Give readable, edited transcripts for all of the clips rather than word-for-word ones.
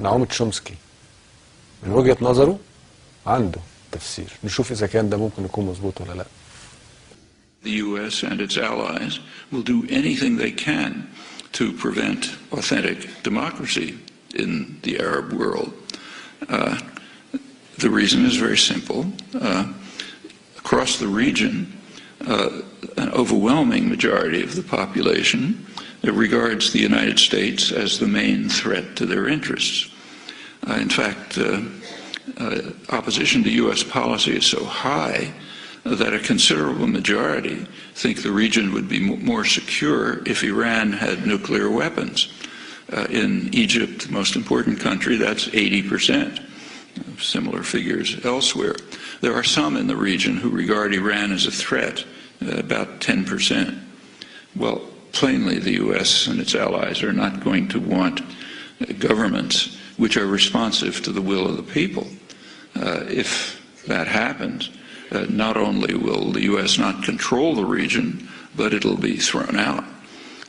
نعومة شومسكي من وجهة نظره عنده تفسير، نشوف إذا كان ده ممكن يكون مظبوط ولا لا. The U.S. and its allies will do anything they can to prevent authentic democracy in the Arab world. The reason is very simple. Across the region, an overwhelming majority of the population regards the United States as the main threat to their interests. In fact, opposition to U.S. policy is so high that a considerable majority think the region would be more secure if Iran had nuclear weapons. In Egypt, the most important country, that's 80%. Similar figures elsewhere. There are some in the region who regard Iran as a threat, about 10%. Well, plainly the U.S. and its allies are not going to want governments which are responsive to the will of the people. If that happens, not only will the U.S. not control the region, but it'll be thrown out.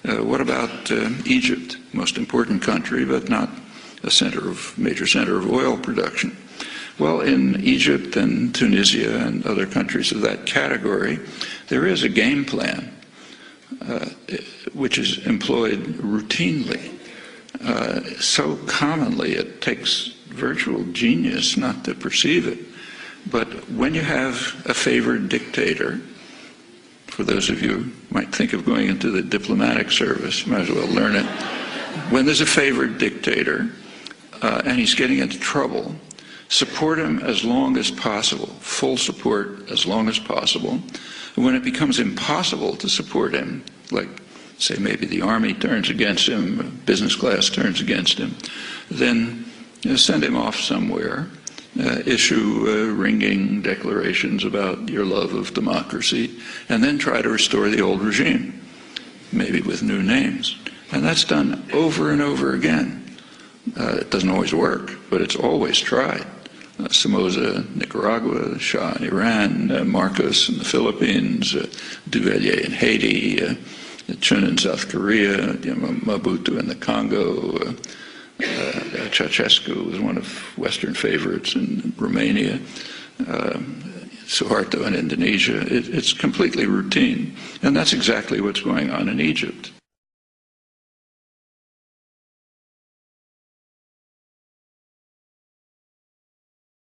What about Egypt, most important country, but not a major center of oil production? Well, in Egypt and Tunisia and other countries of that category, there is a game plan which is employed routinely, so commonly it takes virtual genius not to perceive it. But when you have a favored dictator, for those of you who might think of going into the diplomatic service, you might as well learn it. When there's a favored dictator and he's getting into trouble, support him as long as possible, full support as long as possible. And when it becomes impossible to support him, like say maybe the army turns against him, business class turns against him, then send him off somewhere. Issue ringing declarations about your love of democracy, and then try to restore the old regime, maybe with new names. And that's done over and over again. It doesn't always work, but it's always tried. Somoza, Nicaragua, Shah in Iran, Marcos in the Philippines, Duvalier in Haiti, Chun in South Korea, Mobutu in the Congo, Ceausescu was one of Western favorites in Romania, Suharto in Indonesia. It's completely routine, and that's exactly what's going on in Egypt.